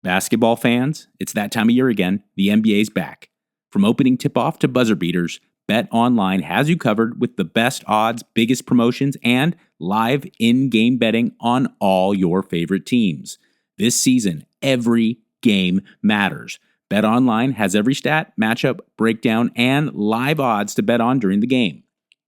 Basketball fans, it's that time of year again. The NBA's back. From opening tip-off to buzzer beaters, BetOnline has you covered with the best odds, biggest promotions, and live in-game betting on all your favorite teams. This season, every game matters. BetOnline has every stat, matchup, breakdown, and live odds to bet on during the game.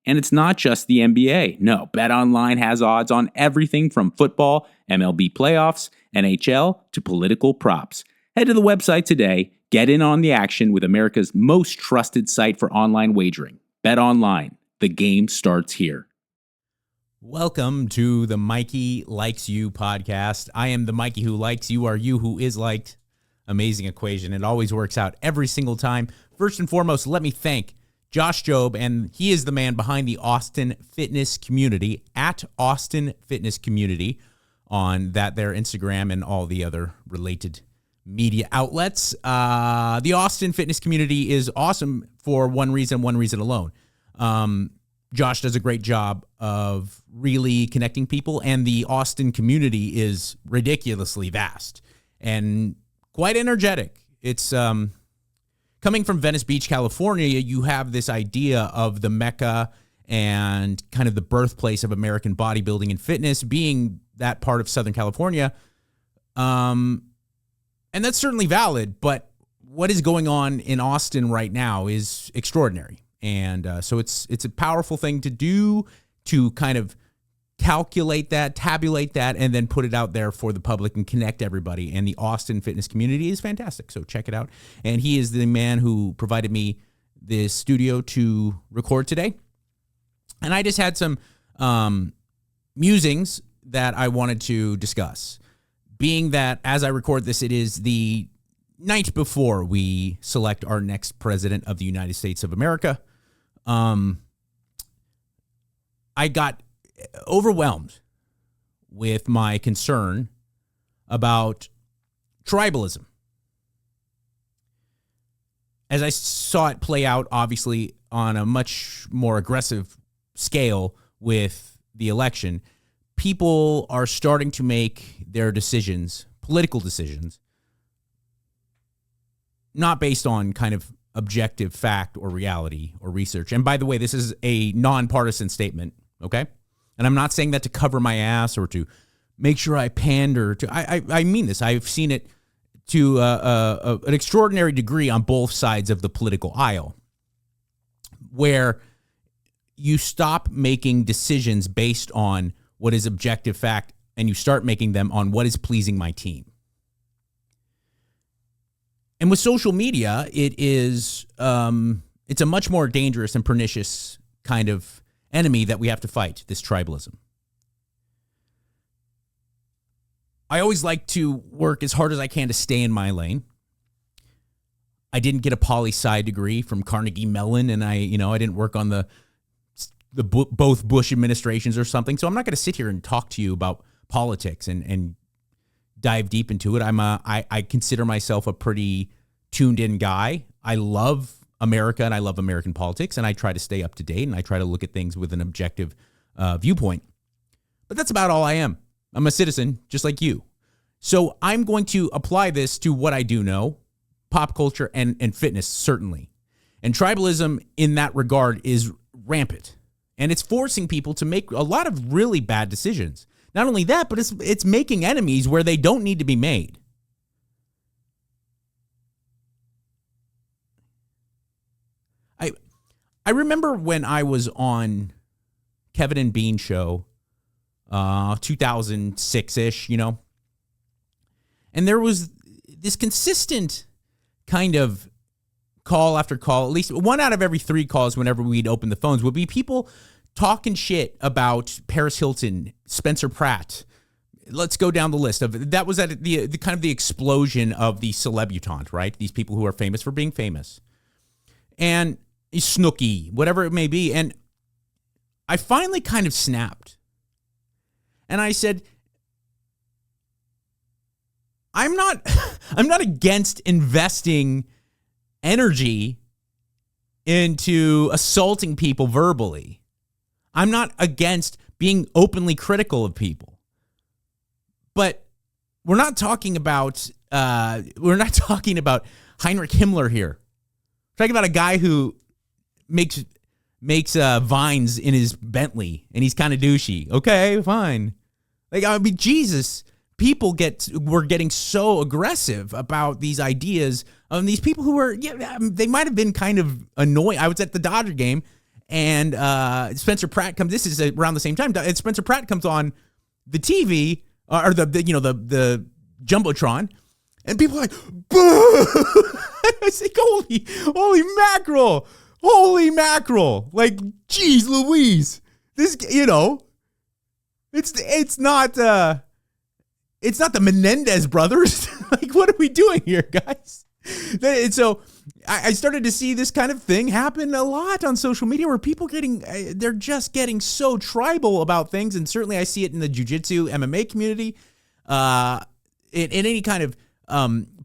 And it's not just the NBA. No, BetOnline has odds on everything from football, MLB playoffs, NHL, to political props. Head to the website today. Get in on the action with America's most trusted site for online wagering. BetOnline. The game starts here. Welcome to the Mikey Likes You podcast. I am the Mikey who likes you, are you who is liked. Amazing equation. It always works out every single time. First and foremost, let me thank Josh Jobe, and he is the man behind the Austin Fitness Community, at Austin Fitness Community, on their Instagram and all the other related media outlets. The Austin Fitness Community is awesome for one reason alone. Josh does a great job of really connecting people, and the Austin community is ridiculously vast and quite energetic. It's coming from Venice Beach, California, you have this idea of the Mecca and kind of the birthplace of American bodybuilding and fitness being that part of Southern California. And that's certainly valid, but what is going on in Austin right now is extraordinary. And so it's a powerful thing to do, to kind of calculate that, tabulate that, and then put it out there for the public and connect everybody. And the Austin Fitness Community is fantastic, so check it out. And he is the man who provided me this studio to record today. And I just had some musings that I wanted to discuss. Being that as I record this, it is the night before we select our next president of the United States of America. I got overwhelmed with my concern about tribalism. As I saw it play out, obviously, on a much more aggressive scale with the election, people are starting to make their decisions, political decisions, not based on kind of objective fact or reality or research. And by the way, this is a nonpartisan statement, okay? And I'm not saying that to cover my ass or to make sure I pander to. I mean this. I've seen it to an extraordinary degree on both sides of the political aisle, where you stop making decisions based on what is objective fact and you start making them on what is pleasing my team. And with social media, it's a much more dangerous and pernicious kind of enemy that we have to fight, this tribalism. I always like to work as hard as I can to stay in my lane. I didn't get a poli-sci degree from Carnegie Mellon, and I didn't work on the both Bush administrations or something. So I'm not going to sit here and talk to you about politics and dive deep into it. I consider myself a pretty tuned in guy. I love America and I love American politics, and I try to stay up to date and I try to look at things with an objective viewpoint. But that's about all I am. I'm a citizen just like you. So I'm going to apply this to what I do know, pop culture and fitness, certainly. And tribalism in that regard is rampant. And it's forcing people to make a lot of really bad decisions. Not only that, but it's making enemies where they don't need to be made. I remember when I was on Kevin and Bean show, 2006-ish, and there was this consistent kind of call after call, at least one out of every 3 calls whenever we'd open the phones, would be people talking shit about Paris Hilton, Spencer Pratt. Let's go down the list of that. Was at the kind of the explosion of the celebutante, right? These people who are famous for being famous. And Snooki, whatever it may be. And I finally kind of snapped. And I said, I'm not against investing energy into assaulting people verbally. I'm not against being openly critical of people. But we're not talking about we're not talking about Heinrich Himmler here. We're talking about a guy who makes vines in his Bentley, and he's kind of douchey. Okay, fine. Like, I mean, Jesus, people were getting so aggressive about these ideas of these people who were, they might have been kind of annoying. I was at the Dodger game, and Spencer Pratt comes. This is around the same time. And Spencer Pratt comes on the TV or the jumbotron, and people are like, boo! I was like, holy mackerel! Like, geez, Louise, this, it's not the Menendez brothers. Like, what are we doing here, guys? And so I started to see this kind of thing happen a lot on social media where people they're just getting so tribal about things. And certainly I see it in the jiu-jitsu MMA community, in any kind of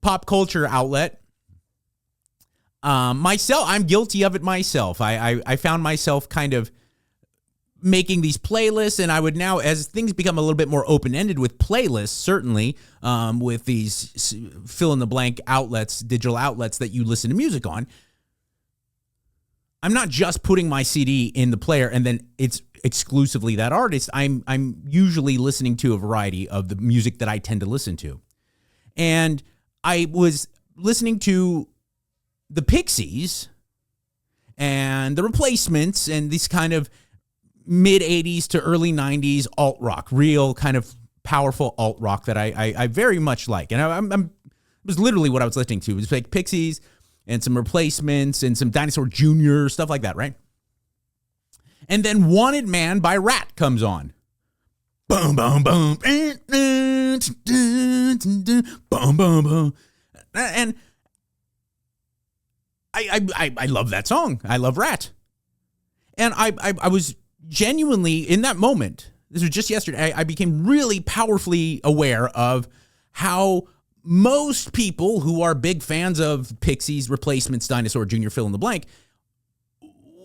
pop culture outlet. I'm guilty of it myself. I found myself kind of making these playlists, and I would now, as things become a little bit more open-ended with playlists, certainly with these fill-in-the-blank outlets, digital outlets that you listen to music on, I'm not just putting my CD in the player and then it's exclusively that artist. I'm usually listening to a variety of the music that I tend to listen to. And I was listening to the Pixies and the Replacements and these kind of mid-'80s to early '90s alt-rock, real kind of powerful alt-rock that I very much like. And it was literally what I was listening to. It was like Pixies and some Replacements and some Dinosaur Jr., stuff like that, right? And then Wanted Man by Rat comes on. Boom, boom, boom. Boom, boom, boom. And I love that song. I love Rat. And I was genuinely, in that moment, this was just yesterday, I became really powerfully aware of how most people who are big fans of Pixies, Replacements, Dinosaur Jr., fill in the blank,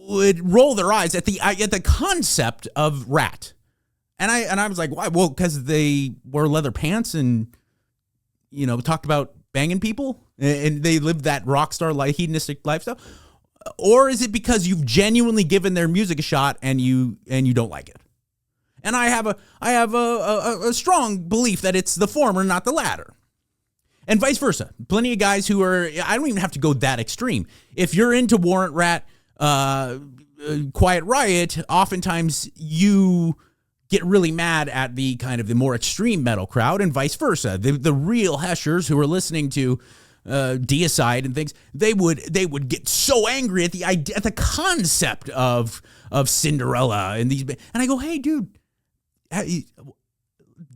would roll their eyes at the concept of Rat. And I was like, why? Well, because they wore leather pants and, talked about banging people and they lived that rock star hedonistic lifestyle. Or is it because you've genuinely given their music a shot and you don't like it? And I have a strong belief that it's the former, not the latter. And vice versa. Plenty of guys who are, I don't even have to go that extreme. If you're into Warrant Rat, Quiet Riot, oftentimes you get really mad at the kind of the more extreme metal crowd, and vice versa. The real heshers who are listening to Deicide and things, they would get so angry at the concept of Cinderella and these, and I go, hey dude,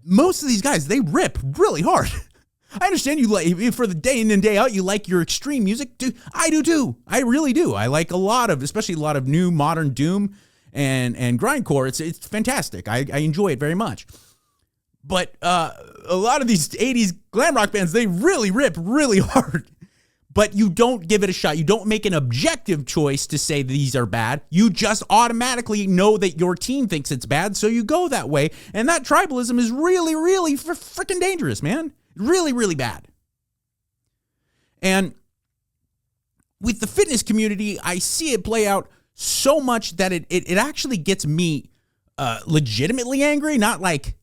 most of these guys, they rip really hard. I understand you like, for the day in and day out, you like your extreme music. Dude, I do too. I really do. I like especially a lot of new modern doom and grindcore. It's fantastic. I enjoy it very much. But a lot of these 80s glam rock bands, they really rip really hard. But you don't give it a shot. You don't make an objective choice to say these are bad. You just automatically know that your team thinks it's bad, so you go that way. And that tribalism is really, really freaking dangerous, man. Really, really bad. And with the fitness community, I see it play out so much that it actually gets me legitimately angry, not like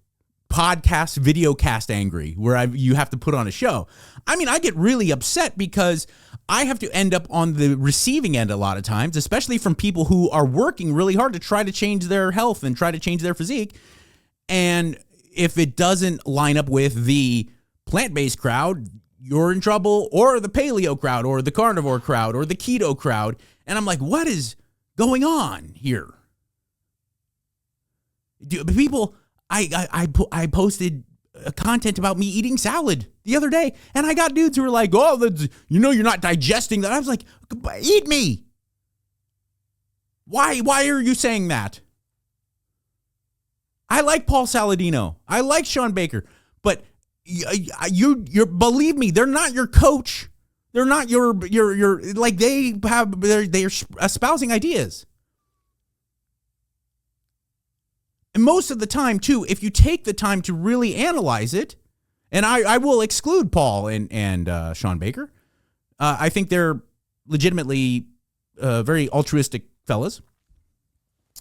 podcast, videocast angry, where you have to put on a show. I mean, I get really upset because I have to end up on the receiving end a lot of times, especially from people who are working really hard to try to change their health and try to change their physique. And if it doesn't line up with the plant-based crowd, you're in trouble, or the paleo crowd, or the carnivore crowd, or the keto crowd. And I'm like, what is going on here? People, I posted content about me eating salad the other day, and I got dudes who were like, oh, you're not digesting that. I was like, eat me. Why are you saying that? I like Paul Saladino. I like Sean Baker, but you believe me, they're not your coach. They're not your like they're espousing ideas. And most of the time too, if you take the time to really analyze it And I will exclude Paul and Sean Baker. I think they're legitimately very altruistic fellas.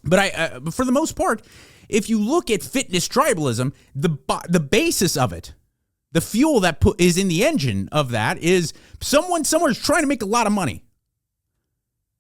But for the most part, if you look at fitness tribalism, the basis of it, the fuel that is in the engine of that is someone somewhere is trying to make a lot of money.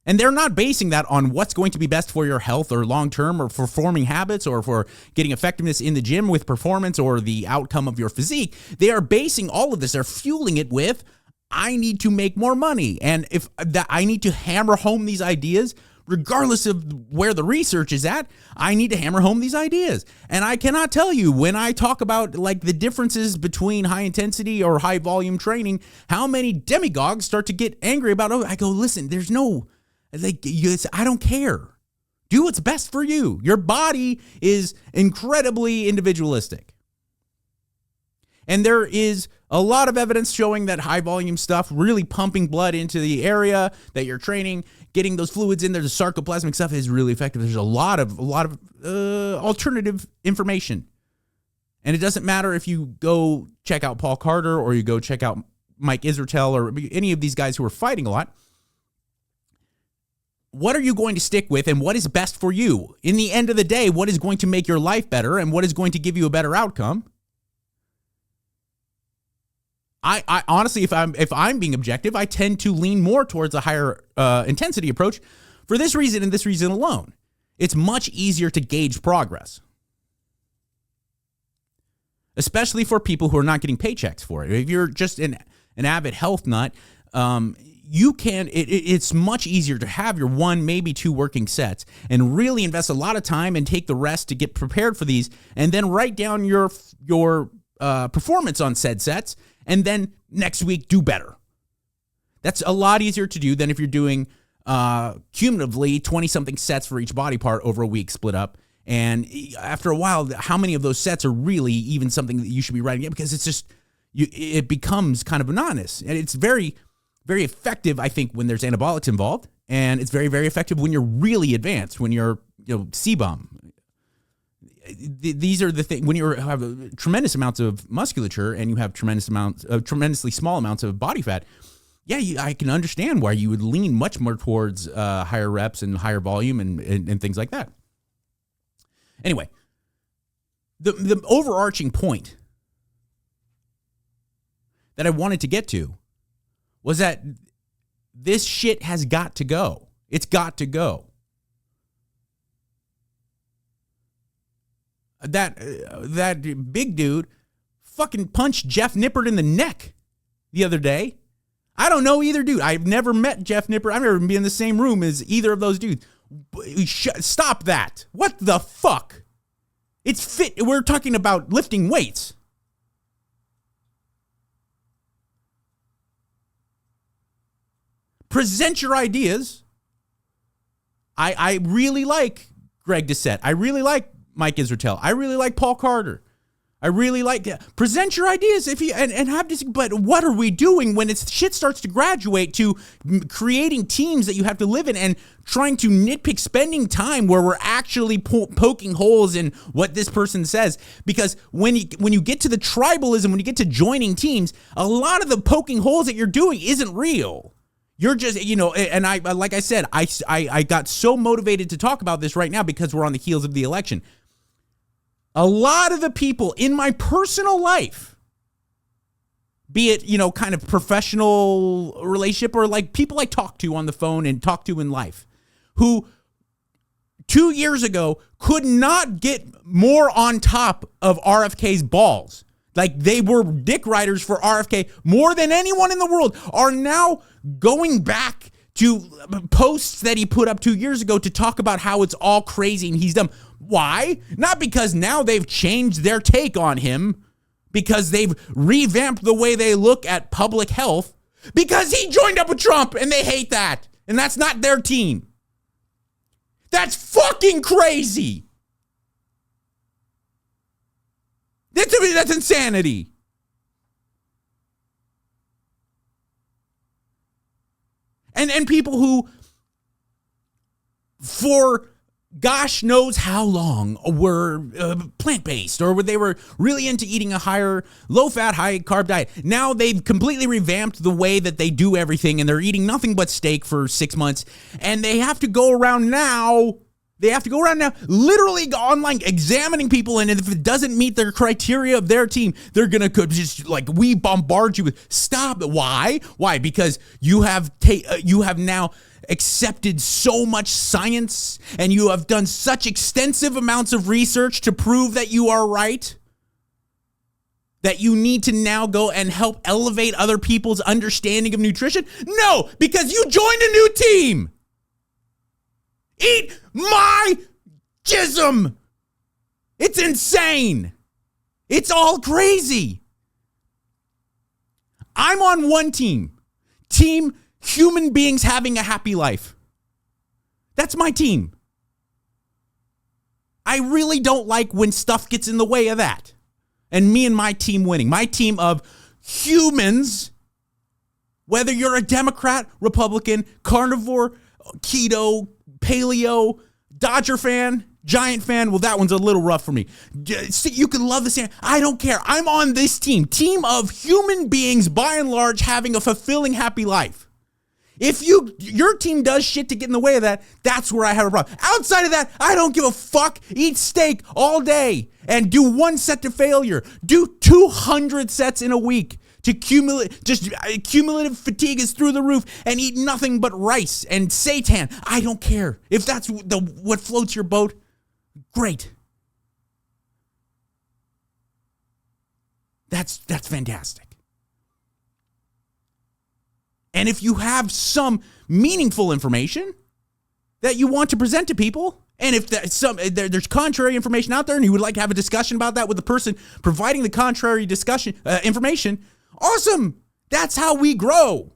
And they're not basing that on what's going to be best for your health or long-term or for forming habits or for getting effectiveness in the gym with performance or the outcome of your physique. They are basing all of this. They're fueling it with, I need to make more money. And if that, I need to hammer home these ideas, regardless of where the research is at, I need to hammer home these ideas. And I cannot tell you, when I talk about like the differences between high intensity or high volume training, how many demagogues start to get angry about it. I go, listen, there's no... I don't care. Do what's best for you. Your body is incredibly individualistic. And there is a lot of evidence showing that high volume stuff, really pumping blood into the area that you're training, getting those fluids in there, the sarcoplasmic stuff is really effective. There's a lot of alternative information. And it doesn't matter if you go check out Paul Carter or you go check out Mike Israetel or any of these guys who are fighting a lot. What are you going to stick with and what is best for you? In the end of the day, what is going to make your life better and what is going to give you a better outcome? I honestly, if I'm being objective, I tend to lean more towards a higher intensity approach for this reason and this reason alone. It's much easier to gauge progress, especially for people who are not getting paychecks for it. If you're just an avid health nut, it's much easier to have your 1, maybe 2 working sets and really invest a lot of time and take the rest to get prepared for these and then write down your performance on said sets and then next week do better. That's a lot easier to do than if you're doing cumulatively 20-something sets for each body part over a week split up. And after a while, how many of those sets are really even something that you should be writing in? Because it's just, it becomes kind of monotonous. And it's very... very effective, I think, when there's anabolics involved, and it's very, very effective when you're really advanced, when you're, CBUM. These are the things, when you have tremendous amounts of musculature and you have tremendously small amounts of body fat, I can understand why you would lean much more towards higher reps and higher volume and things like that. Anyway, the overarching point that I wanted to get to was that this shit has got to go. It's got to go. That big dude fucking punched Jeff Nippert in the neck the other day. I don't know either dude. I've never met Jeff Nippert. I've never been in the same room as either of those dudes. Stop that. What the fuck? It's fit. We're talking about lifting weights. Present your ideas. I really like Greg Doucette. I really like Mike Israetel. I really like Paul Carter. I really like present your ideas if you and have this. But what are we doing when shit starts to graduate to creating teams that you have to live in and trying to nitpick, spending time where we're actually poking holes in what this person says? Because when you get to the tribalism, when you get to joining teams, a lot of the poking holes that you're doing isn't real. You're just, and I, like I said, I got so motivated to talk about this right now because we're on the heels of the election. A lot of the people in my personal life, be it, kind of professional relationship or like people I talk to on the phone and talk to in life, who 2 years ago could not get more on top of RFK's balls. Like they were dick riders for RFK more than anyone in the world, are now going back to posts that he put up 2 years ago to talk about how it's all crazy and he's dumb. Why? Not because now they've changed their take on him, because they've revamped the way they look at public health, because he joined up with Trump and they hate that. And that's not their team. That's fucking crazy. That's insanity. And people who, for gosh knows how long were plant-based, or they were really into eating a higher low-fat, high-carb diet. Now they've completely revamped the way that they do everything, and they're eating nothing but steak for 6 months, and they have to go around now literally online examining people, and if it doesn't meet their criteria of their team, they're going to just we bombard you with stop. Why? Because you have now accepted so much science, and you have done such extensive amounts of research to prove that you are right, that you need to now go and help elevate other people's understanding of nutrition? No, because you joined a new team. Eat my jism. It's insane. It's all crazy. I'm on one team. Team human beings having a happy life. That's my team. I really don't like when stuff gets in the way of that. And me and my team winning. My team of humans, whether you're a Democrat, Republican, carnivore, keto, paleo, Dodger fan, Giant fan, well, that one's a little rough for me. You can love the same. I don't care. I'm on this team. Team of human beings, by and large, having a fulfilling, happy life. If your team does shit to get in the way of that, that's where I have a problem. Outside of that, I don't give a fuck. Eat steak all day and do 1 set to failure. Do 200 sets in a week. Cumulative fatigue is through the roof, and eat nothing but rice and seitan. I don't care. If that's what floats your boat, great. That's fantastic. And if you have some meaningful information that you want to present to people, and if there's contrary information out there and you would like to have a discussion about that with the person providing the contrary information, awesome. That's how we grow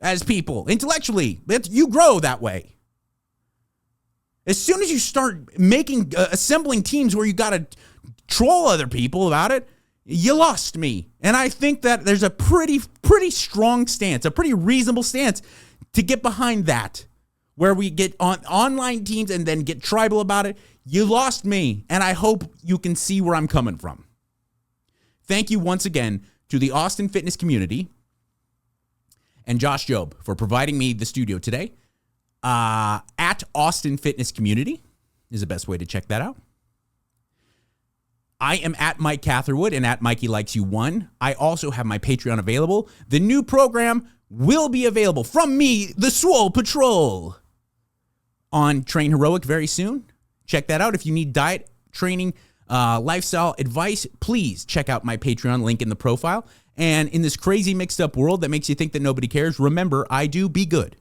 as people intellectually. You grow that way. As soon as you start assembling teams where you got to troll other people about it, you lost me. And I think that there's a pretty strong stance, a pretty reasonable stance to get behind that, where we get on online teams and then get tribal about it. You lost me, and I hope you can see where I'm coming from. Thank you once again to the Austin fitness community and Josh Jobe for providing me the studio today. At Austin Fitness Community is the best way to check that out. I am at Mike Catherwood and at Mikey Likes You 1. I also have my Patreon available. The new program will be available from me, the Swole Patrol, on Train Heroic very soon. Check that out. If you need diet, training, lifestyle advice, please check out my Patreon link in the profile. And in this crazy mixed up world that makes you think that nobody cares, remember, I do. Be good.